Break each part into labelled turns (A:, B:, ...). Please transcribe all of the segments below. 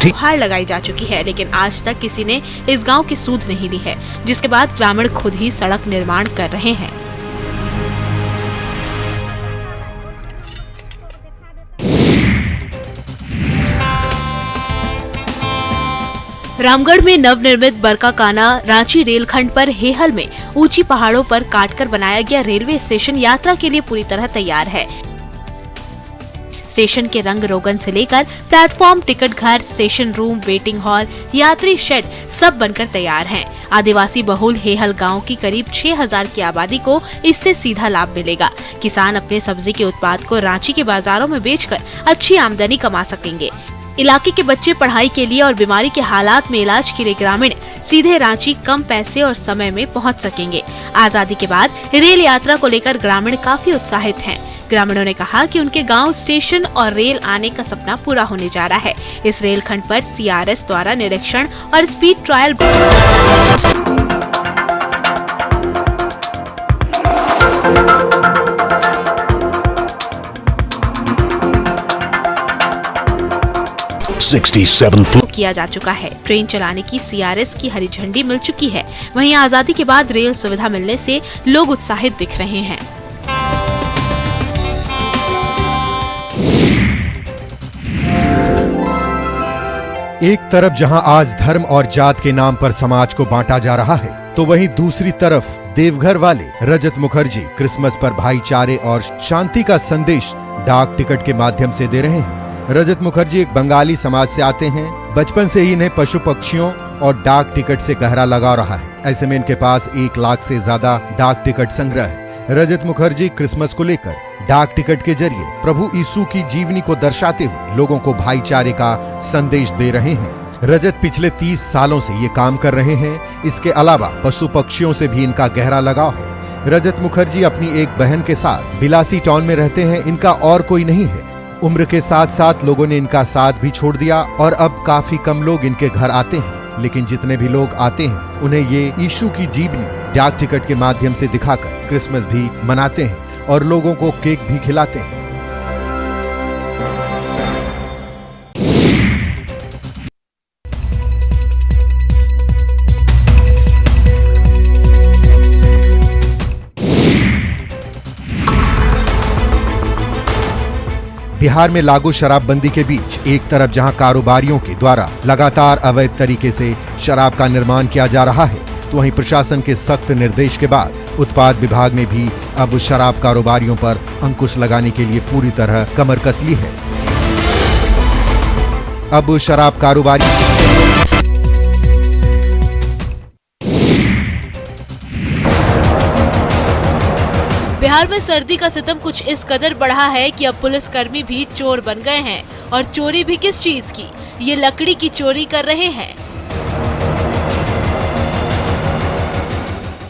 A: थी।
B: हार लगाई जा चुकी है, लेकिन आज तक किसी ने इस गांव की सूध नहीं ली है, जिसके बाद ग्रामीण खुद ही सड़क निर्माण कर रहे हैं। रामगढ़ में नवनिर्मित बरकाकाना रांची रेलखंड पर हेहल में ऊंची पहाड़ों पर काटकर बनाया गया रेलवे स्टेशन यात्रा के लिए पूरी तरह तैयार है। स्टेशन के रंग रोगन से लेकर प्लेटफॉर्म, टिकट घर, स्टेशन रूम, वेटिंग हॉल, यात्री शेड सब बनकर तैयार हैं। आदिवासी बहुल हेहल गांव की करीब 6000 की आबादी को इससे सीधा लाभ मिलेगा। किसान अपने सब्जी के उत्पाद को रांची के बाजारों में बेचकर अच्छी आमदनी कमा सकेंगे। इलाके के बच्चे पढ़ाई के लिए और बीमारी के हालात में इलाज के लिए ग्रामीण सीधे रांची कम पैसे और समय में पहुंच सकेंगे। आजादी के बाद रेल यात्रा को लेकर ग्रामीण काफी उत्साहित हैं। ग्रामीणों ने कहा कि उनके गांव स्टेशन और रेल आने का सपना पूरा होने जा रहा है। इस रेलखंड पर CRS द्वारा निरीक्षण और स्पीड ट्रायल
A: 67
B: किया जा चुका है। ट्रेन चलाने की CRS की हरी झंडी मिल चुकी है। वहीं आजादी के बाद रेल सुविधा मिलने से लोग उत्साहित दिख रहे हैं।
C: एक तरफ जहां आज धर्म और जात के नाम पर समाज को बांटा जा रहा है, तो वहीं दूसरी तरफ देवघर वाले रजत मुखर्जी क्रिसमस पर भाईचारे और शांति का संदेश डाक टिकट के माध्यम से दे रहे हैं। रजत मुखर्जी एक बंगाली समाज से आते हैं। बचपन से ही इन्हें पशु पक्षियों और डाक टिकट से गहरा लगाव रहा है। ऐसे में इनके पास 1 लाख से ज्यादा डाक टिकट संग्रह है। रजत मुखर्जी क्रिसमस को लेकर डाक टिकट के जरिए प्रभु यीशु की जीवनी को दर्शाते हुए लोगों को भाईचारे का संदेश दे रहे हैं। रजत पिछले 30 सालों से ये काम कर रहे हैं। इसके अलावा पशु पक्षियों से भी इनका गहरा लगाव है। रजत मुखर्जी अपनी एक बहन के साथ बिलासी टाउन में रहते हैं। इनका और कोई नहीं है। उम्र के साथ साथ लोगों ने इनका साथ भी छोड़ दिया और अब काफी कम लोग इनके घर आते हैं। लेकिन जितने भी लोग आते हैं उन्हें ये यीशु की जीवनी डाक टिकट के माध्यम से दिखाकर क्रिसमस भी मनाते हैं और लोगों को केक भी खिलाते हैं। बिहार में लागू शराबबंदी के बीच एक तरफ जहां कारोबारियों के द्वारा लगातार अवैध तरीके से शराब का निर्माण किया जा रहा है, तो वहीं प्रशासन के सख्त निर्देश के बाद उत्पाद विभाग ने भी अब शराब कारोबारियों पर अंकुश लगाने के लिए पूरी तरह कमर कस ली है। अब शराब कारोबारी
B: बिहार में सर्दी का सितम कुछ इस कदर बढ़ा है कि अब पुलिसकर्मी भी चोर बन गए हैं। और चोरी भी किस चीज की? ये लकड़ी की चोरी कर रहे हैं।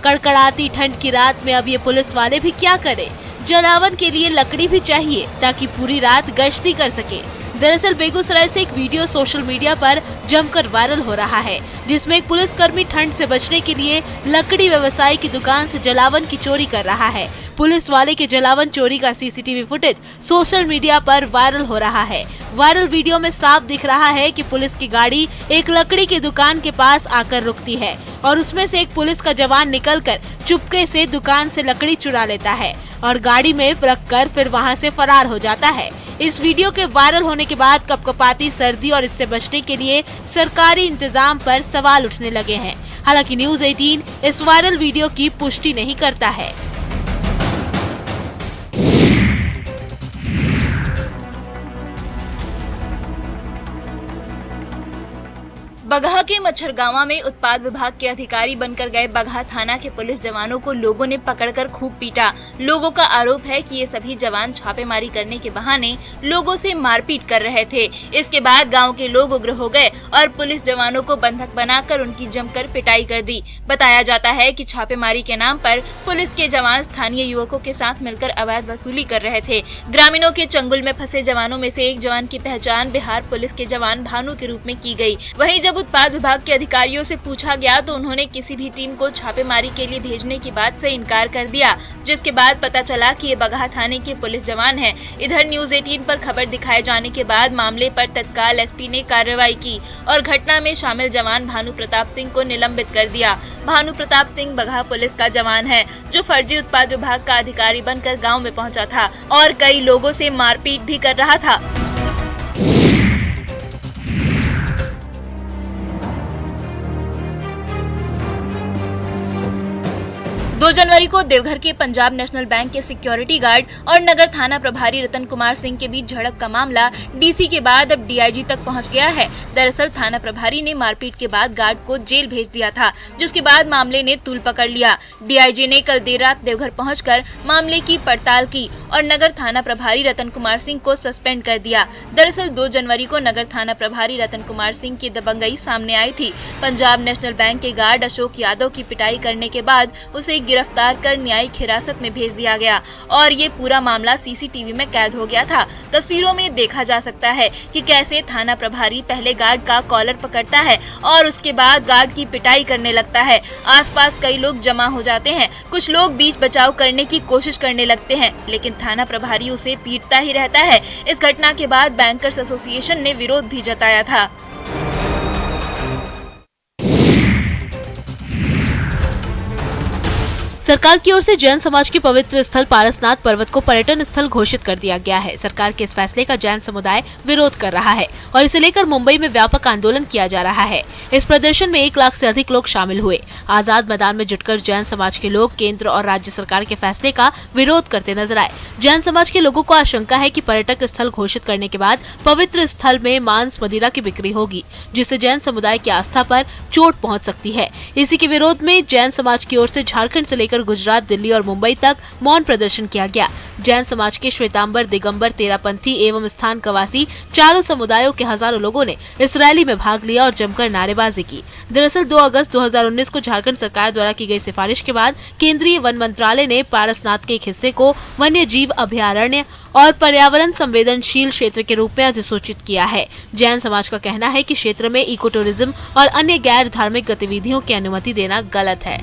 B: कड़कड़ाती ठंड की रात में अब ये पुलिस वाले भी क्या करें? जलावन के लिए लकड़ी भी चाहिए ताकि पूरी रात गश्ती कर सके। दरअसल बेगूसराय से एक वीडियो सोशल मीडिया पर जमकर वायरल हो रहा है, जिसमें एक पुलिसकर्मी ठंड से बचने के लिए लकड़ी व्यवसायी की दुकान से जलावन की चोरी कर रहा है। पुलिस वाले के जलावन चोरी का CCTV फुटेज सोशल मीडिया पर वायरल हो रहा है। वायरल वीडियो में साफ दिख रहा है कि पुलिस की गाड़ी एक लकड़ी की दुकान के पास आकर रुकती है और उसमें से एक पुलिस का जवान निकलकर चुपके से दुकान से लकड़ी चुरा लेता है और गाड़ी में रखकर फिर वहां से फरार हो जाता है। इस वीडियो के वायरल होने के बाद कपकपाती सर्दी और इससे बचने के लिए सरकारी इंतजाम पर सवाल उठने लगे हैं। हालांकि न्यूज़ 18 इस वायरल वीडियो की पुष्टि नहीं करता है।
D: बगहा के मच्छरगांवा में उत्पाद विभाग के अधिकारी बनकर गए बगहा थाना के पुलिस जवानों को लोगों ने पकड़कर खूब पीटा। लोगों का आरोप है कि ये सभी जवान छापेमारी करने के बहाने लोगों से मारपीट कर रहे थे। इसके बाद गांव के लोग उग्र हो गए और पुलिस जवानों को बंधक बनाकर उनकी जमकर पिटाई कर दी। बताया जाता है कि छापेमारी के नाम पर पुलिस के जवान स्थानीय युवकों के साथ मिलकर अवैध वसूली कर रहे थे। ग्रामीणों के चंगुल में फंसे जवानों में से एक जवान की पहचान बिहार पुलिस के जवान भानु के रूप में की गयी। वहीं जब उत्पाद विभाग के अधिकारियों से पूछा गया तो उन्होंने किसी भी टीम को छापेमारी के लिए भेजने की बात से इनकार कर दिया, जिसके बाद पता चला कि ये बगहा थाने के पुलिस जवान हैं। इधर न्यूज 18 पर खबर दिखाए जाने के बाद मामले पर तत्काल एसपी ने कार्रवाई की और घटना में शामिल जवान भानु प्रताप सिंह को निलंबित कर दिया। भानु प्रताप सिंह बगहा पुलिस का जवान है जो फर्जी उत्पाद विभाग का अधिकारी बनकर गाँव में पहुँचा था और कई लोगों से मारपीट भी कर रहा था। 2 जनवरी को देवघर के पंजाब नेशनल बैंक के सिक्योरिटी गार्ड और नगर थाना प्रभारी रतन कुमार सिंह के बीच झड़प का मामला डीसी के बाद अब डीआईजी तक पहुंच गया है। दरअसल थाना प्रभारी ने मारपीट के बाद गार्ड को जेल भेज दिया था, जिसके बाद मामले ने तूल पकड़ लिया। डीआईजी ने कल देर रात देवघर पहुंचकर मामले की पड़ताल की और नगर थाना प्रभारी रतन कुमार सिंह को सस्पेंड कर दिया। दरअसल 2 जनवरी को नगर थाना प्रभारी रतन कुमार सिंह की दबंगई सामने आई थी। पंजाब नेशनल बैंक के गार्ड अशोक यादव की पिटाई करने के बाद उसे गिरफ्तार कर न्यायिक हिरासत में भेज दिया गया और ये पूरा मामला सीसीटीवी में कैद हो गया था। तस्वीरों में देखा जा सकता है कि कैसे थाना प्रभारी पहले गार्ड का कॉलर पकड़ता है और उसके बाद गार्ड की पिटाई करने लगता है। आसपास कई लोग जमा हो जाते हैं, कुछ लोग बीच बचाव करने की कोशिश करने लगते हैं, लेकिन थाना प्रभारी उसे पीटता ही रहता है। इस घटना के बाद बैंकर्स एसोसिएशन ने विरोध भी जताया था।
B: सरकार की ओर से जैन समाज के पवित्र स्थल पारसनाथ पर्वत को पर्यटन स्थल घोषित कर दिया गया है। सरकार के इस फैसले का जैन समुदाय विरोध कर रहा है और इसे लेकर मुंबई में व्यापक आंदोलन किया जा रहा है। इस प्रदर्शन में 1 लाख से अधिक लोग शामिल हुए। आजाद मैदान में जुटकर जैन समाज के लोग केंद्र और राज्य सरकार के फैसले का विरोध करते नजर आए। जैन समाज के लोगों को आशंका है कि पर्यटक स्थल घोषित करने के बाद पवित्र स्थल में मांस मदिरा की बिक्री होगी, जिससे जैन समुदाय की आस्था पर चोट पहुंच सकती है। इसी के विरोध में जैन समाज की ओर से झारखंड से लेकर गुजरात, दिल्ली और मुंबई तक मौन प्रदर्शन किया गया। जैन समाज के श्वेतांबर, दिगंबर, तेरापंथी एवं स्थान कवासी चारों समुदायों के हजारों लोगों ने इस रैली में भाग लिया और जमकर नारेबाजी की। दरअसल 2 अगस्त 2019 को झारखंड सरकार द्वारा की गई सिफारिश के बाद केंद्रीय वन मंत्रालय ने पारसनाथ के एक हिस्से को वन्य जीव अभयारण्य और पर्यावरण संवेदनशील क्षेत्र के रूप में अधिसूचित किया है। जैन समाज का कहना है कि क्षेत्र में इको टूरिज्म और अन्य गैर धार्मिक गतिविधियों की अनुमति देना गलत है।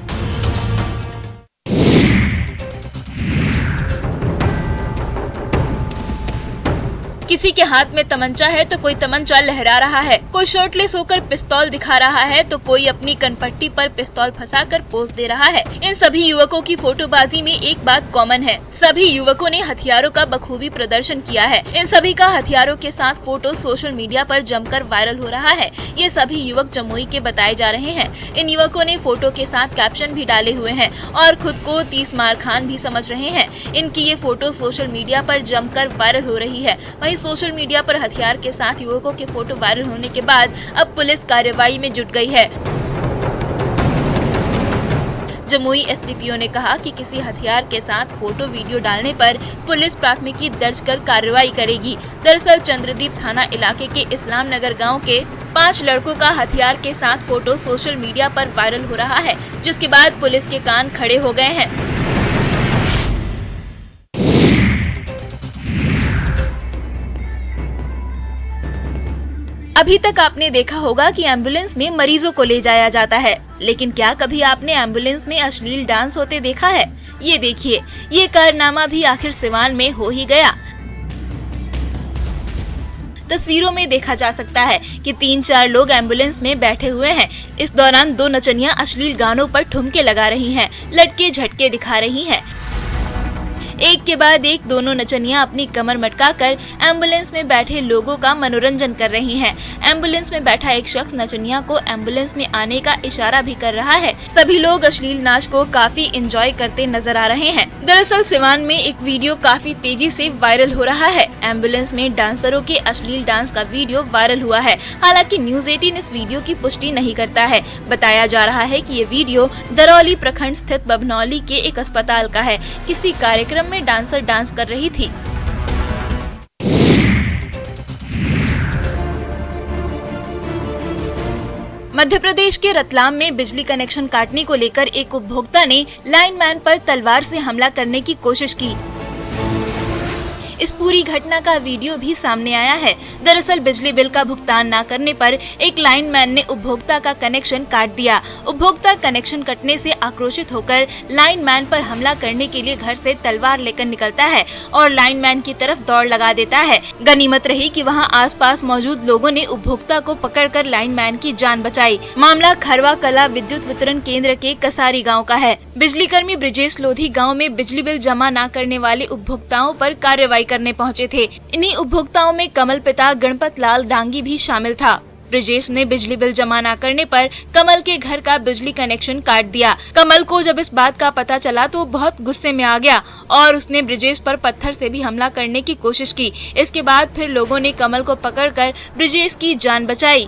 D: किसी के हाथ में तमंचा है तो कोई तमंचा लहरा रहा है, कोई शर्टलेस होकर पिस्तौल दिखा रहा है तो कोई अपनी कनपट्टी पर पिस्तौल फंसाकर पोज दे रहा है। इन सभी युवकों की फोटोबाजी में एक बात कॉमन है, सभी युवकों ने हथियारों का बखूबी प्रदर्शन किया है। इन सभी का हथियारों के साथ फोटो सोशल मीडिया पर जमकर वायरल हो रहा है। ये सभी युवक जमुई के बताए जा रहे हैं। इन युवकों ने फोटो के साथ कैप्शन भी डाले हुए हैं और खुद को 30 मार खान भी समझ रहे हैं। इनकी ये फोटो सोशल मीडिया पर जमकर वायरल हो रही है। वहीं सोशल मीडिया पर हथियार के साथ युवकों के फोटो वायरल होने के बाद अब पुलिस कार्रवाई में जुट गई है। जमुई एसडीपीओ ने कहा कि किसी हथियार के साथ फोटो वीडियो डालने पर पुलिस प्राथमिकी दर्ज कर कार्रवाई करेगी। दरअसल चंद्रदीप थाना इलाके के इस्लाम नगर गाँव के 5 लड़कों का हथियार के साथ फोटो सोशल मीडिया पर वायरल हो रहा है, जिसके बाद पुलिस के कान खड़े हो गए हैं। अभी तक आपने देखा होगा कि एम्बुलेंस में मरीजों को ले जाया जाता है, लेकिन क्या कभी आपने एम्बुलेंस में अश्लील डांस होते देखा है? ये देखिए, ये कारनामा भी आखिर सिवान में हो ही गया। तस्वीरों में देखा जा सकता है कि 3-4 लोग एम्बुलेंस में बैठे हुए हैं। इस दौरान 2 नचनियां अश्लील गानों पर ठुमके लगा रही हैं, लटके झटके दिखा रही हैं। एक के बाद एक दोनों नचनियां अपनी कमर मटकाकर एम्बुलेंस में बैठे लोगों का मनोरंजन कर रही हैं। एम्बुलेंस में बैठा एक शख्स नचनिया को एम्बुलेंस में आने का इशारा भी कर रहा है। सभी लोग अश्लील नाच को काफी एंजॉय करते नजर आ रहे हैं। दरअसल सिवान में एक वीडियो काफी तेजी से वायरल हो रहा है। एम्बुलेंस में डांसरों के अश्लील डांस का वीडियो वायरल हुआ है। हालांकि न्यूज 18 इस वीडियो की पुष्टि नहीं करता है। बताया जा रहा है कि ये वीडियो दरौली प्रखंड स्थित बभनौली के एक अस्पताल का है। किसी कार्यक्रम में डांसर डांस कर रही थी। मध्य प्रदेश के रतलाम में बिजली कनेक्शन काटने को लेकर एक उपभोक्ता ने लाइनमैन पर तलवार से हमला करने की कोशिश की। इस पूरी घटना का वीडियो भी सामने आया है। दरअसल बिजली बिल का भुगतान न करने पर एक लाइनमैन ने उपभोक्ता का कनेक्शन काट दिया। उपभोक्ता कनेक्शन कटने से आक्रोशित होकर लाइनमैन पर हमला करने के लिए घर से तलवार लेकर निकलता है और लाइनमैन की तरफ दौड़ लगा देता है। गनीमत रही कि वहां आसपास मौजूद लोगों ने उपभोक्ता को पकड़कर लाइनमैन की जान बचाई। मामला खरवा कला विद्युत वितरण केंद्र के कसारी गांव का है। बिजली कर्मी ब्रिजेश लोधी गांव में बिजली बिल जमा न करने वाले उपभोक्ताओं पर कार्रवाई करने पहुंचे थे। इन्हीं उपभोक्ताओं में कमल पिता गणपत लाल डांगी भी शामिल था। ब्रिजेश ने बिजली बिल जमा न करने पर कमल के घर का बिजली कनेक्शन काट दिया। कमल को जब इस बात का पता चला तो बहुत गुस्से में आ गया और उसने ब्रिजेश पर पत्थर से भी हमला करने की कोशिश की। इसके बाद फिर लोगों ने कमल को पकड़कर ब्रिजेश की जान बचाई।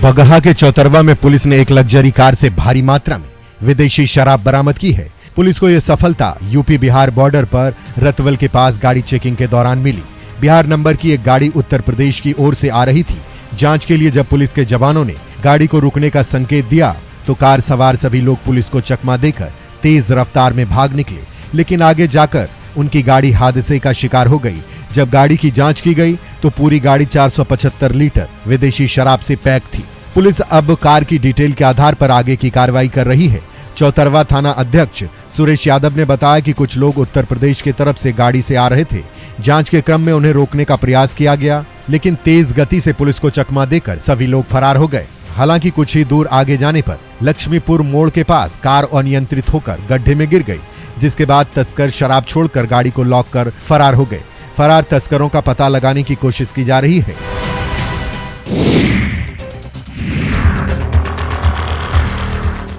C: बगहा के चौतरवा में पुलिस ने एक लग्जरी कार से भारी मात्रा में विदेशी शराब बरामद की है। पुलिस को यह सफलता यूपी बिहार बॉर्डर पर रतवल के पास गाड़ी चेकिंग के दौरान मिली। बिहार नंबर की एक गाड़ी उत्तर प्रदेश की ओर से आ रही थी। जांच के लिए जब पुलिस के जवानों ने गाड़ी को रुकने का संकेत दिया तो कार सवार सभी लोग पुलिस को चकमा देकर तेज रफ्तार में भाग निकले, लेकिन आगे जाकर उनकी गाड़ी हादसे का शिकार हो गई। जब गाड़ी की जांच की गई तो पूरी गाड़ी 475 लीटर विदेशी शराब से पैक थी। पुलिस अब कार की डिटेल के आधार पर आगे की कार्रवाई कर रही है। चौतरवा थाना अध्यक्ष सुरेश यादव ने बताया कि कुछ लोग उत्तर प्रदेश की तरफ से गाड़ी से आ रहे थे। जांच के क्रम में उन्हें रोकने का प्रयास किया गया, लेकिन तेज गति से पुलिस को चकमा देकर सभी लोग फरार हो गए। हालांकि कुछ ही दूर आगे जाने पर लक्ष्मीपुर मोड़ के पास कार अनियंत्रित होकर गड्ढे में गिर गई, जिसके बाद तस्कर शराब छोड़कर गाड़ी को लॉक कर फरार हो गए। फरार तस्करों का पता लगाने की कोशिश की जा रही है।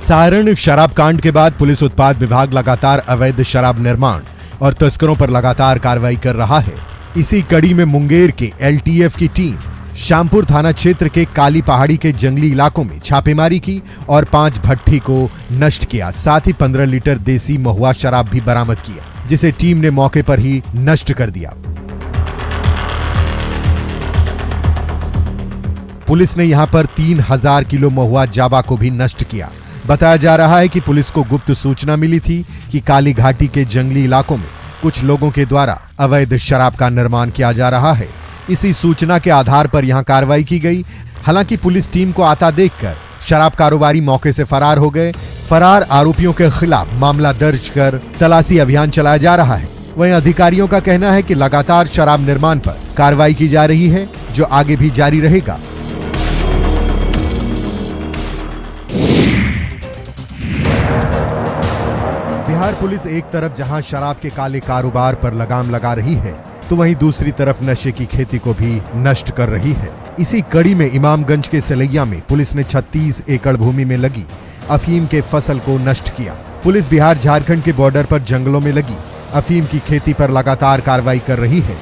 C: सारण शराब कांड के बाद पुलिस उत्पाद विभाग लगातार अवैध शराब निर्माण और तस्करों पर लगातार कार्रवाई कर रहा है। इसी कड़ी में मुंगेर के एलटीएफ की टीम श्यामपुर थाना क्षेत्र के काली पहाड़ी के जंगली इलाकों में छापेमारी की और 5 भट्ठी को नष्ट किया। साथ ही 15 लीटर देसी महुआ शराब भी बरामद किया, जिसे टीम ने मौके पर ही नष्ट कर दिया। पुलिस ने यहां पर 3000 किलो महुआ जावा को भी नष्ट किया। बताया जा रहा है कि पुलिस को गुप्त सूचना मिली थी कि काली घाटी के जंगली इलाकों में कुछ लोगों के द्वारा अवैध शराब का निर्माण किया जा रहा है। इसी सूचना के आधार पर यहां कार्रवाई की गई। हालांकि पुलिस टीम को आता देखकर शराब कारोबारी मौके से फरार हो गए। फरार आरोपियों के खिलाफ मामला दर्ज कर तलाशी अभियान चलाया जा रहा है। वहीं अधिकारियों का कहना है कि लगातार शराब निर्माण पर कार्रवाई की जा रही है, जो आगे भी जारी रहेगा। बिहार पुलिस एक तरफ जहां शराब के काले कारोबार पर लगाम लगा रही है, तो वहीं दूसरी तरफ नशे की खेती को भी नष्ट कर रही है। इसी कड़ी में इमामगंज के सलैया में पुलिस ने 36 एकड़ भूमि में लगी अफीम के फसल को नष्ट किया। पुलिस बिहार झारखंड के बॉर्डर पर जंगलों में लगी अफीम की खेती पर लगातार कार्रवाई कर रही है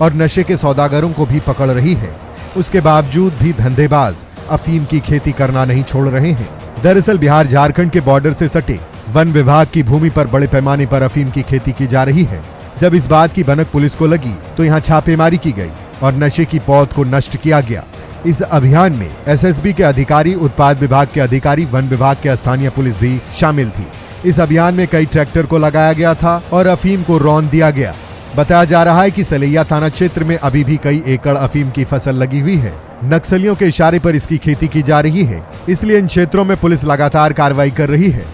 C: और नशे के सौदागरों को भी पकड़ रही है। उसके बावजूद भी धंधेबाज अफीम की खेती करना नहीं छोड़ रहे हैं। दरअसल बिहार झारखंड के बॉर्डर से सटे वन विभाग की भूमि पर बड़े पैमाने पर अफीम की खेती की जा रही है। जब इस बात की भनक पुलिस को लगी तो यहां छापेमारी की गई और नशे की पौध को नष्ट किया गया। इस अभियान में एसएसबी के अधिकारी, उत्पाद विभाग के अधिकारी, वन विभाग के स्थानीय पुलिस भी शामिल थी। इस अभियान में कई ट्रैक्टर को लगाया गया था और अफीम को रौंद दिया गया। बताया जा रहा है कि सलैया थाना क्षेत्र में अभी भी कई एकड़ अफीम की फसल लगी हुई है। नक्सलियों के इशारे पर इसकी खेती की जा रही है, इसलिए इन क्षेत्रों में पुलिस लगातार कार्रवाई कर रही है।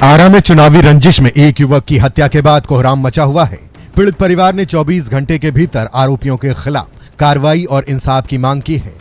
C: आरा में चुनावी रंजिश में एक युवक की हत्या के बाद कोहराम मचा हुआ है। पीड़ित परिवार ने 24 घंटे के भीतर आरोपियों के खिलाफ कार्रवाई और इंसाफ की मांग की है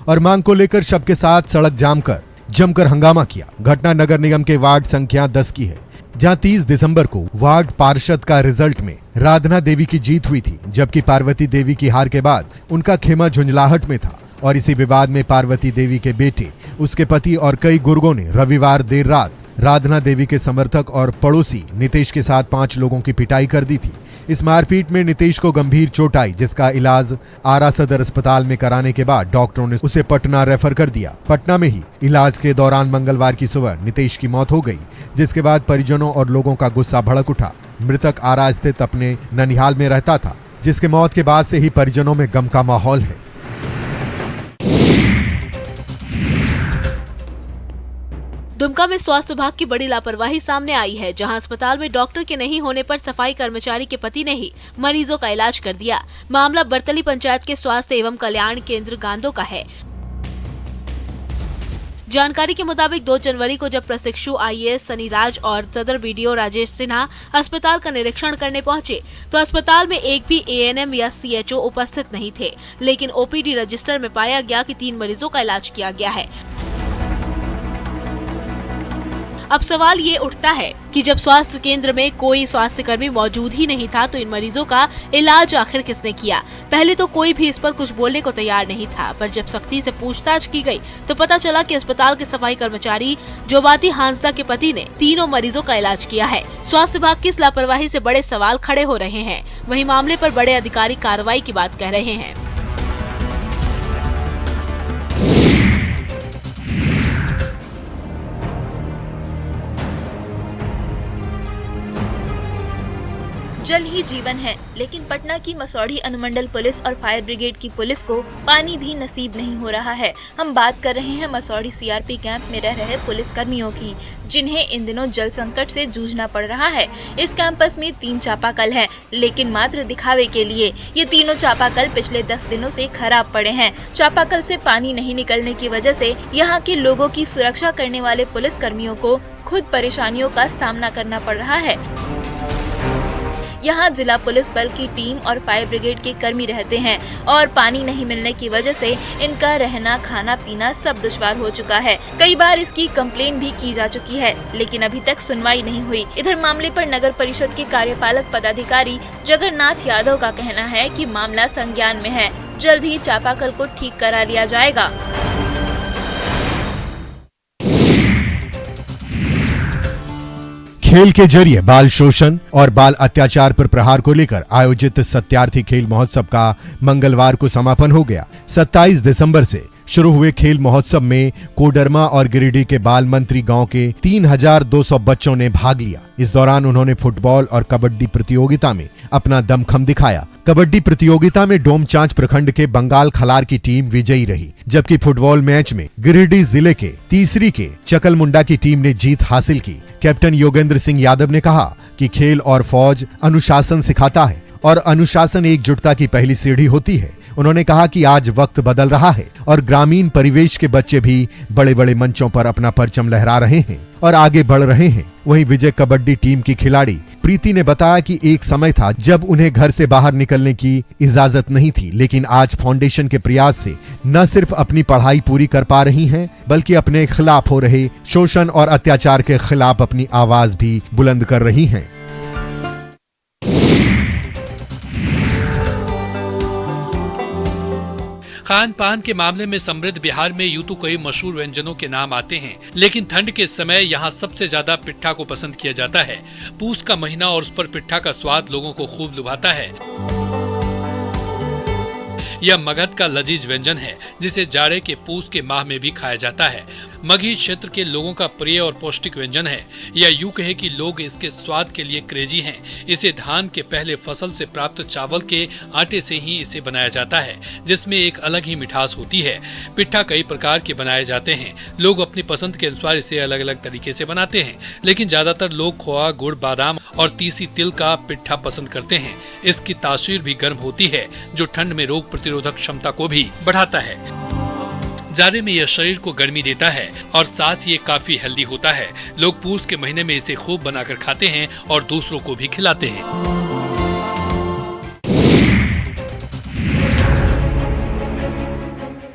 C: और मांग को लेकर शव के साथ सड़क जाम कर जमकर हंगामा किया। घटना नगर निगम के वार्ड संख्या 10 की है, जहां 30 दिसंबर को वार्ड पार्षद का रिजल्ट में राधना देवी की जीत हुई थी, जबकि पार्वती देवी की हार के बाद उनका खेमा झुंझलाहट में था। और इसी विवाद में पार्वती देवी के बेटे, उसके पति और कई गुर्गों ने रविवार देर रात राधना देवी के समर्थक और पड़ोसी नितेश के साथ 5 लोगों की पिटाई कर दी थी। इस मारपीट में नितेश को गंभीर चोट आई, जिसका इलाज आरा सदर अस्पताल में कराने के बाद डॉक्टरों ने उसे पटना रेफर कर दिया। पटना में ही इलाज के दौरान मंगलवार की सुबह नितेश की मौत हो गई, जिसके बाद परिजनों और लोगों का गुस्सा भड़क उठा। मृतक आरा स्थित अपने ननिहाल में रहता था, जिसके मौत के बाद से ही परिजनों में गम का माहौल है।
B: दुमका में स्वास्थ्य विभाग की बड़ी लापरवाही सामने आई है, जहां अस्पताल में डॉक्टर के नहीं होने पर सफाई कर्मचारी के पति ने ही मरीजों का इलाज कर दिया। मामला बरतली पंचायत के स्वास्थ्य एवं कल्याण केंद्र गांदो का है। जानकारी के मुताबिक 2 जनवरी को जब प्रशिक्षु IAS सनी राज और सदर BDO राजेश सिन्हा अस्पताल का निरीक्षण करने पहुंचे तो अस्पताल में एक भी ANM या CHO उपस्थित नहीं थे, लेकिन OPD रजिस्टर में पाया गया कि 3 मरीजों का इलाज किया गया है। अब सवाल ये उठता है कि जब स्वास्थ्य केंद्र में कोई स्वास्थ्य कर्मी मौजूद ही नहीं था तो इन मरीजों का इलाज आखिर किसने किया? पहले तो कोई भी इस पर कुछ बोलने को तैयार नहीं था, पर जब सख्ती से पूछताछ की गई तो पता चला कि अस्पताल के सफाई कर्मचारी जोबाती हांसदा के पति ने तीनों मरीजों का इलाज किया है। स्वास्थ्य विभाग की इस लापरवाही से बड़े सवाल खड़े हो रहे हैं। वहीं मामले पर बड़े अधिकारी कार्रवाई की बात कह रहे हैं।
D: जल ही जीवन है, लेकिन पटना की मसौढ़ी अनुमंडल पुलिस और फायर ब्रिगेड की पुलिस को पानी भी नसीब नहीं हो रहा है। हम बात कर रहे हैं मसौढ़ी CRP कैंप में रह रहे पुलिस कर्मियों की, जिन्हें इन दिनों जल संकट से जूझना पड़ रहा है। इस कैंपस में 3 चापाकल हैं, लेकिन मात्र दिखावे के लिए ये तीनों चापाकल पिछले 10 दिनों से खराब पड़े हैं। चापाकल से पानी नहीं निकलने की वजह से यहाँ के लोगों की सुरक्षा करने वाले पुलिस कर्मियों को खुद परेशानियों का सामना करना पड़ रहा है। यहाँ जिला पुलिस बल की टीम और फायर ब्रिगेड के कर्मी रहते हैं और पानी नहीं मिलने की वजह से इनका रहना, खाना, पीना सब दुश्वार हो चुका है। कई बार इसकी कंप्लेन भी की जा चुकी है, लेकिन अभी तक सुनवाई नहीं हुई। इधर मामले पर नगर परिषद के कार्यपालक पदाधिकारी जगन्नाथ यादव का कहना है कि मामला संज्ञान में है, जल्द ही चापाकल को ठीक करा लिया जाएगा।
C: खेल के जरिए बाल शोषण और बाल अत्याचार पर प्रहार को लेकर आयोजित सत्यार्थी खेल महोत्सव का मंगलवार को समापन हो गया। 27 दिसंबर से शुरू हुए खेल महोत्सव में कोडरमा और गिरिडीह के बाल मंत्री गांव के 3200 बच्चों ने भाग लिया। इस दौरान उन्होंने फुटबॉल और कबड्डी प्रतियोगिता में अपना दमखम दिखाया। कबड्डी प्रतियोगिता में डोमचांच प्रखंड के बंगाल खलार की टीम विजयी रही, जबकि फुटबॉल मैच में गिरिडीह जिले के तीसरी के चकलमुंडा की टीम ने जीत हासिल की। कैप्टन योगेंद्र सिंह यादव ने कहा कि खेल और फौज अनुशासन सिखाता है और अनुशासन एकजुटता की पहली सीढ़ी होती है। उन्होंने कहा कि आज वक्त बदल रहा है और ग्रामीण परिवेश के बच्चे भी बड़े बड़े मंचों पर अपना परचम लहरा रहे हैं और आगे बढ़ रहे हैं। वहीं विजय कबड्डी टीम की खिलाड़ी प्रीति ने बताया कि एक समय था जब उन्हें घर से बाहर निकलने की इजाजत नहीं थी, लेकिन आज फाउंडेशन के प्रयास से न सिर्फ अपनी पढ़ाई पूरी कर पा रही हैं, बल्कि अपने खिलाफ हो रहे शोषण और अत्याचार के खिलाफ अपनी आवाज भी बुलंद कर रही हैं।
A: खान पान के मामले में समृद्ध बिहार में यूं तो कई मशहूर व्यंजनों के नाम आते हैं, लेकिन ठंड के समय यहाँ सबसे ज्यादा पिट्ठा को पसंद किया जाता है। पूस का महीना और उस पर पिट्ठा का स्वाद लोगों को खूब लुभाता है। यह मगध का लजीज व्यंजन है, जिसे जाड़े के पूस के माह में भी खाया जाता है। मगही क्षेत्र के लोगों का प्रिय और पौष्टिक व्यंजन है। या यूं कहे कि लोग इसके स्वाद के लिए क्रेजी हैं। इसे धान के पहले फसल से प्राप्त चावल के आटे से ही इसे बनाया जाता है, जिसमें एक अलग ही मिठास होती है। पिट्ठा कई प्रकार के बनाए जाते हैं। लोग अपनी पसंद के अनुसार इसे अलग अलग तरीके से बनाते हैं, लेकिन ज्यादातर लोग खोआ, गुड़, बादाम और तीसी तिल का पिट्ठा पसंद करते हैं। इसकी तासीर भी गर्म होती है, जो ठंड में रोग प्रतिरोधक क्षमता को भी बढ़ाता है। जाड़े में यह शरीर को गर्मी देता है और साथ ही ये काफी हेल्दी होता है। लोग पूस के महीने में इसे खूब बनाकर खाते हैं और दूसरों को भी खिलाते हैं।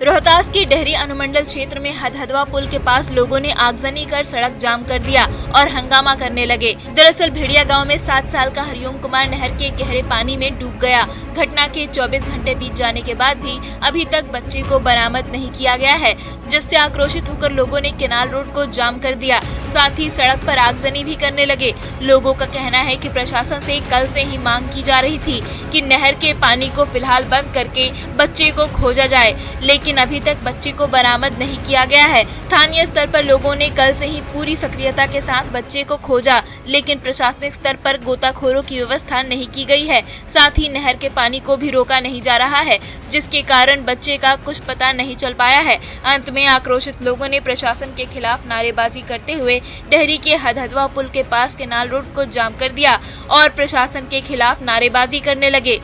D: रोहतास के डेहरी अनुमंडल क्षेत्र में हदहदवा पुल के पास लोगों ने आगजनी कर सड़क जाम कर दिया और हंगामा करने लगे। दरअसल भेड़िया गांव में 7 साल का हरिओम कुमार नहर के गहरे पानी में डूब गया। घटना के 24 घंटे बीत जाने के बाद भी अभी तक बच्चे को बरामद नहीं किया गया है, जिससे आक्रोशित होकर लोगों ने केनाल रोड को जाम कर दिया। साथ ही सड़क पर आगजनी भी करने लगे। लोगों का कहना है कि प्रशासन से कल से ही मांग की जा रही थी कि नहर के पानी को फिलहाल बंद करके बच्चे को खोजा जाए, लेकिन अभी तक बच्चे को बरामद नहीं किया गया है। स्थानीय स्तर पर लोगों ने कल से ही पूरी सक्रियता के साथ बच्चे को खोजा, लेकिन प्रशासनिक स्तर पर गोताखोरों की व्यवस्था नहीं की गई है। साथ ही नहर के पानी को भी रोका नहीं जा रहा है, जिसके कारण बच्चे का कुछ पता नहीं चल पाया है। अंत में आक्रोशित लोगों ने प्रशासन के खिलाफ नारेबाजी करते हुए डेहरी के हदहदवा पुल के पास केनाल रोड को जाम कर दिया और प्रशासन के खिलाफ नारेबाजी करने लगे।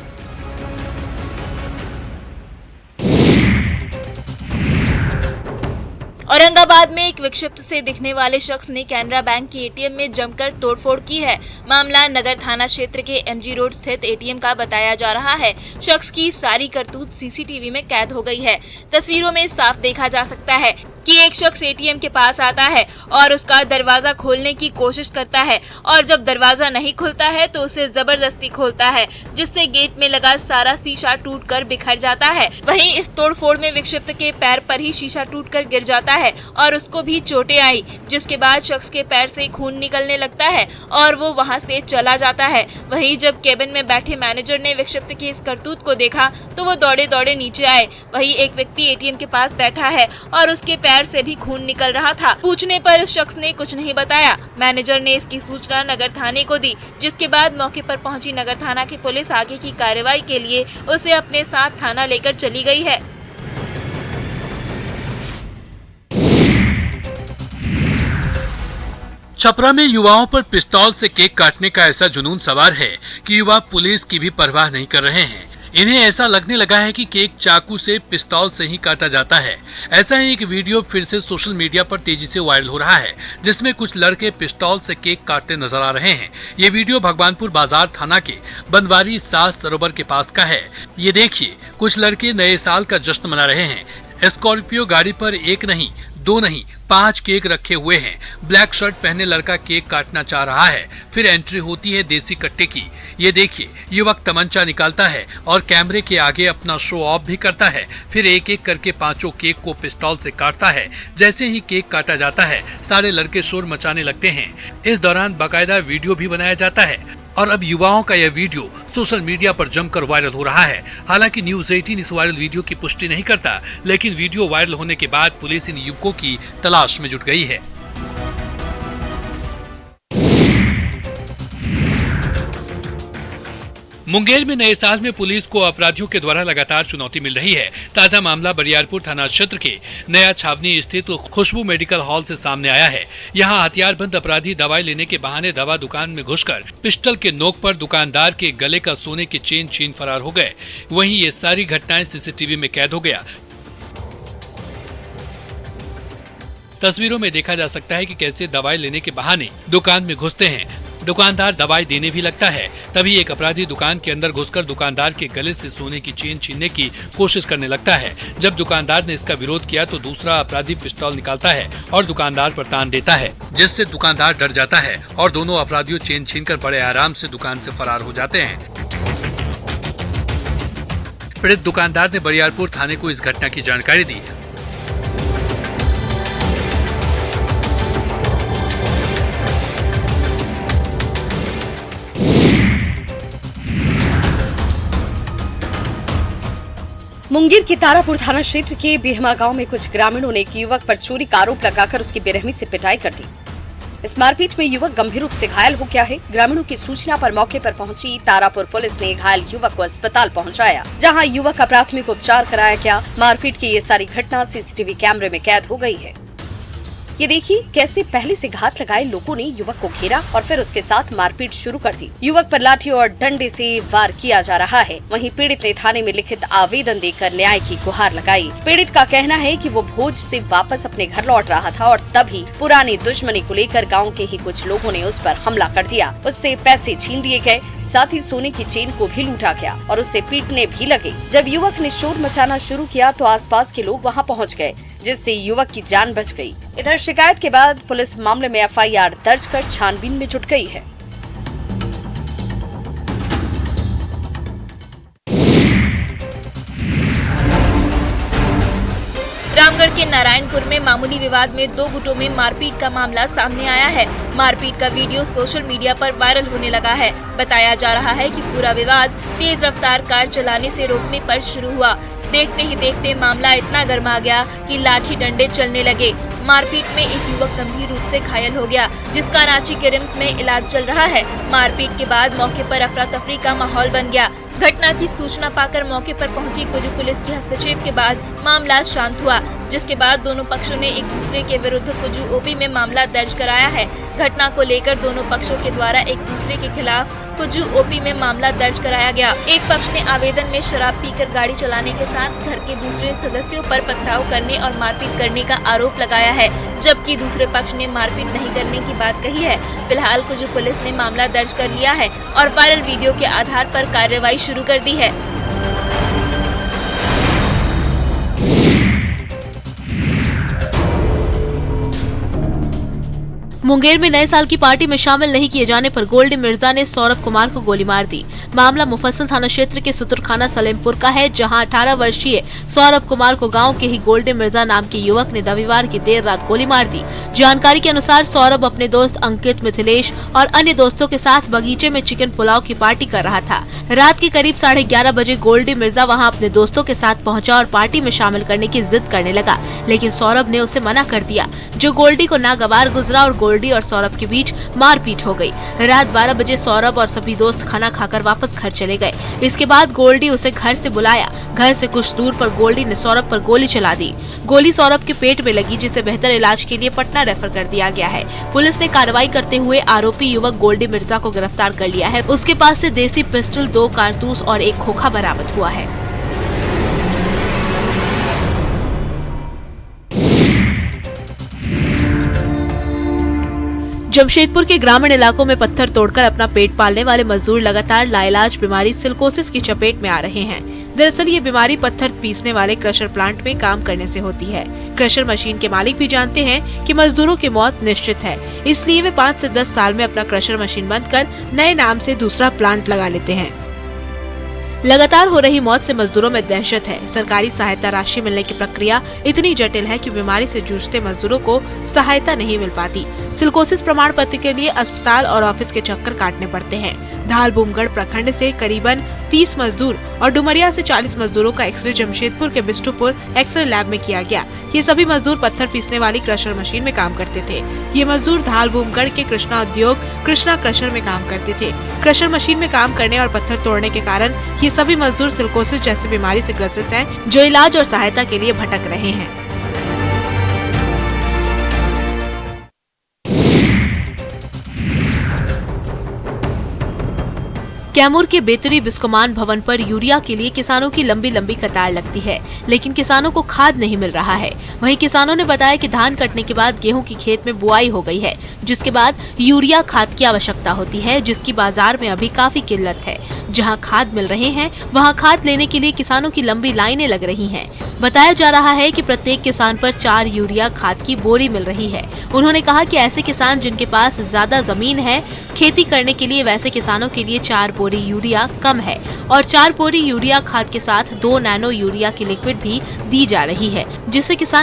D: औरंगाबाद में एक विक्षिप्त से दिखने वाले शख्स ने कैनरा बैंक के एटीएम में जमकर तोड़फोड़ की है। मामला नगर थाना क्षेत्र के एमजी रोड स्थित एटीएम का बताया जा रहा है। शख्स की सारी करतूत सीसीटीवी में कैद हो गई है। तस्वीरों में साफ देखा जा सकता है कि एक शख्स एटीएम के पास आता है और उसका दरवाजा खोलने की कोशिश करता है और जब दरवाजा नहीं खुलता है तो उसे जबरदस्ती खोलता है, जिससे गेट में लगा सारा शीशा टूटकर बिखर जाता है। वहीं इस तोड़फोड़ में विक्षिप्त के पैर पर ही शीशा टूटकर गिर जाता है और उसको भी चोटें आई, जिसके बाद शख्स के पैर से खून निकलने लगता है और वो वहां से चला जाता है। वहीं जब केबिन में बैठे मैनेजर ने विक्षिप्त की इस करतूत को देखा तो वो दौड़े दौड़े नीचे आए। वहीं एक व्यक्ति एटीएम के पास बैठा है और उसके पैर से भी खून निकल रहा था। पूछने पर इस शख्स ने कुछ नहीं बताया। मैनेजर ने इसकी सूचना नगर थाने को दी, जिसके बाद मौके पर पहुंची नगर थाना की पुलिस आगे की कार्रवाई के लिए उसे अपने साथ थाना लेकर चली गई है।
A: छपरा में युवाओं पर पिस्तौल से केक काटने का ऐसा जुनून सवार है कि युवा पुलिस की भी परवाह नहीं कर रहे हैं। इन्हें ऐसा लगने लगा है कि केक चाकू से पिस्तौल से ही काटा जाता है। ऐसा ही एक वीडियो फिर से सोशल मीडिया पर तेजी से वायरल हो रहा है, जिसमें कुछ लड़के पिस्तौल से केक काटते नजर आ रहे हैं। ये वीडियो भगवानपुर बाजार थाना के बनवारी सास सरोवर के पास का है। ये देखिए, कुछ लड़के नए साल का जश्न मना रहे हैं। स्कॉर्पियो गाड़ी पर एक नहीं, दो नहीं, 5 केक रखे हुए हैं। ब्लैक शर्ट पहने लड़का केक काटना चाह रहा है। फिर एंट्री होती है देसी कट्टे की। ये देखिए, युवक तमंचा निकालता है और कैमरे के आगे अपना शो ऑफ भी करता है। फिर एक एक करके 5 केक को पिस्तौल से काटता है। जैसे ही केक काटा जाता है, सारे लड़के शोर मचाने लगते हैं। इस दौरान बाकायदा वीडियो भी बनाया जाता है और अब युवाओं का यह वीडियो सोशल मीडिया पर जमकर वायरल हो रहा है। हालांकि न्यूज़ 18 इस वायरल वीडियो की पुष्टि नहीं करता, लेकिन वीडियो वायरल होने के बाद पुलिस इन युवकों की तलाश में जुट गई है। मुंगेर में नए साल में पुलिस को अपराधियों के द्वारा लगातार चुनौती मिल रही है। ताजा मामला बरियारपुर थाना क्षेत्र के नया छावनी स्थित खुशबू मेडिकल हॉल से सामने आया है। यहां हथियारबंद अपराधी दवाई लेने के बहाने दवा दुकान में घुसकर पिस्टल के नोक पर दुकानदार के गले का सोने की चेन छीन फरार हो गए। वहीं ये सारी घटनाएं सीसीटीवी में कैद हो गया। तस्वीरों में देखा जा सकता है कि कैसे दवाई लेने के बहाने दुकान में घुसते हैं। दुकानदार दवाई देने भी लगता है। तभी एक अपराधी दुकान के अंदर घुसकर दुकानदार के गले से सोने की चेन छीनने की कोशिश करने लगता है। जब दुकानदार ने इसका विरोध किया तो दूसरा अपराधी पिस्तौल निकालता है और दुकानदार पर तान देता है, जिससे दुकानदार डर जाता है और दोनों अपराधियों चेन छीनकर बड़े आराम से दुकान से फरार हो जाते हैं। पीड़ित दुकानदार ने बरियारपुर थाने को इस घटना की जानकारी दी।
E: मुंगेर के तारापुर थाना क्षेत्र के बेहमा गांव में कुछ ग्रामीणों ने एक युवक पर चोरी का आरोप लगाकर उसकी बेरहमी से पिटाई कर दी। इस मारपीट में युवक गंभीर रूप से घायल हो गया है। ग्रामीणों की सूचना पर मौके पर पहुंची तारापुर पुलिस ने घायल युवक को अस्पताल पहुंचाया, जहां युवक का प्राथमिक उपचार कराया गया। मारपीट की ये सारी घटना सीसीटीवी कैमरे में कैद हो गई है। ये देखिए कैसे पहले से घात लगाए लोगों ने युवक को घेरा और फिर उसके साथ मारपीट शुरू कर दी। युवक पर लाठी और डंडे से वार किया जा रहा है। वहीं पीड़ित ने थाने में लिखित आवेदन देकर न्याय की गुहार लगाई। पीड़ित का कहना है कि वो भोज से वापस अपने घर लौट रहा था और तभी पुरानी दुश्मनी को लेकर गांव के ही कुछ लोगों ने उस पर हमला कर दिया। उससे पैसे छीन लिए गए, साथ ही सोने की चेन को भी लूटा गया और उससे पीटने भी लगे। जब युवक ने शोर मचाना शुरू किया तो आसपास के लोग वहां पहुंच गए, जिससे युवक की जान बच गई। इधर शिकायत के बाद पुलिस मामले में एफआईआर दर्ज कर छानबीन में जुट गई है।
D: रामगढ़ के नारायणपुर में मामूली विवाद में 2 गुटों में मारपीट का मामला सामने आया है। मारपीट का वीडियो सोशल मीडिया पर वायरल होने लगा है। बताया जा रहा है कि पूरा विवाद तेज रफ्तार कार चलाने से रोकने पर शुरू हुआ। देखते ही देखते मामला इतना गर्मा गया कि लाठी डंडे चलने लगे। मारपीट में एक युवक गंभीर रूप से घायल हो गया, जिसका रांची के रिम्स में इलाज चल रहा है। मारपीट के बाद मौके पर अफरा तफरी का माहौल बन गया। घटना की सूचना पाकर मौके पर पहुंची कुजू पुलिस के हस्तक्षेप के बाद मामला शांत हुआ, जिसके बाद दोनों पक्षों ने एक दूसरे के विरुद्ध कुजू ओपी में मामला दर्ज कराया है। घटना को लेकर दोनों पक्षों के द्वारा एक दूसरे के खिलाफ कुजू ओपी में मामला दर्ज कराया गया। एक पक्ष ने आवेदन में शराब पीकर गाड़ी चलाने के साथ घर के दूसरे सदस्यों पर पथराव करने और मारपीट करने का आरोप लगाया है, जबकि दूसरे पक्ष ने मारपीट नहीं करने की बात कही है। फिलहाल कुजू पुलिस ने मामला दर्ज कर लिया है और वायरल वीडियो के आधार पर कार्रवाई शुरू कर दी है।
B: मुंगेर में नए साल की पार्टी में शामिल नहीं किए जाने पर गोल्डी मिर्जा ने सौरभ कुमार को गोली मार दी। मामला मुफस्सिल थाना क्षेत्र के सुतुरखाना सलेमपुर का है, जहां 18 वर्षीय सौरभ कुमार को गांव के ही गोल्डी मिर्जा नाम के युवक ने रविवार की देर रात गोली मार दी। जानकारी के अनुसार सौरभ अपने दोस्त अंकित, मिथिलेश और अन्य दोस्तों के साथ बगीचे में चिकन पुलाव की पार्टी कर रहा था। रात के करीब 11:30 बजे गोल्डी मिर्जा वहां अपने दोस्तों के साथ पहुंचा और पार्टी में शामिल करने की जिद करने लगा, लेकिन सौरभ ने उसे मना कर दिया, जो गोल्डी को नागवार गुजरा और गोल्डी और सौरभ के बीच मारपीट हो गई। रात 12 बजे सौरभ और सभी दोस्त खाना खाकर वापस घर चले गए। इसके बाद गोल्डी उसे घर से बुलाया। घर से कुछ दूर पर गोल्डी ने सौरभ पर गोली चला दी। गोली सौरभ के पेट में लगी, जिसे बेहतर इलाज के लिए पटना रेफर कर दिया गया है। पुलिस ने कार्रवाई करते हुए आरोपी युवक गोल्डी मिर्जा को गिरफ्तार कर लिया है। उसके पास से देसी पिस्टल, 2 कारतूस और 1 खोखा बरामद हुआ है। जमशेदपुर के ग्रामीण इलाकों में पत्थर तोड़कर अपना पेट पालने वाले मजदूर लगातार लाइलाज बीमारी सिलिकोसिस की चपेट में आ रहे हैं। दरअसल ये बीमारी पत्थर पीसने वाले क्रशर प्लांट में काम करने से होती है। क्रशर मशीन के मालिक भी जानते हैं कि मजदूरों की मौत निश्चित है, इसलिए वे 5 से 10 साल में अपना क्रशर मशीन बंद कर नए नाम से दूसरा प्लांट लगा लेते हैं। लगातार हो रही मौत से मजदूरों में दहशत है। सरकारी सहायता राशि मिलने की प्रक्रिया इतनी जटिल है कि बीमारी से जूझते मजदूरों को सहायता नहीं मिल पाती। सिलिकोसिस प्रमाण पत्र के लिए अस्पताल और ऑफिस के चक्कर काटने पड़ते हैं। धालबूमगढ़ प्रखंड से करीबन 30 मजदूर और डुमरिया से 40 मजदूरों का एक्सरे जमशेदपुर के बिष्टुपुर एक्सरे लैब में किया गया। ये सभी मजदूर पत्थर पीसने वाली क्रशर मशीन में काम करते थे। ये मजदूर धालबूमगढ़ के कृष्णा उद्योग कृष्णा क्रशर में काम करते थे। क्रशर मशीन में काम करने और पत्थर तोड़ने के कारण ये सभी मजदूर सिलिकोसिस जैसी बीमारी से ग्रसित हैं, जो इलाज और सहायता के लिए भटक रहे हैं। कैमूर के बेतरी बिस्कोमान भवन पर यूरिया के लिए किसानों की लंबी लंबी कतार लगती है, लेकिन किसानों को खाद नहीं मिल रहा है। वहीं किसानों ने बताया कि धान कटने के बाद गेहूं की खेत में बुआई हो गई है, जिसके बाद यूरिया खाद की आवश्यकता होती है, जिसकी बाजार में अभी काफी किल्लत है। जहां खाद मिल रहे हैं, वहां खाद लेने के लिए किसानों की लंबी लाइनें लग रही हैं। बताया जा रहा है कि प्रत्येक किसान पर 4 यूरिया खाद की बोरी मिल रही है। उन्होंने कहा कि ऐसे किसान जिनके पास ज्यादा जमीन है खेती करने के लिए, वैसे किसानों के लिए 4 बोरी यूरिया कम है और 4 बोरी यूरिया खाद के साथ 2 नैनो यूरिया की लिक्विड भी दी जा रही है, जिससे किसान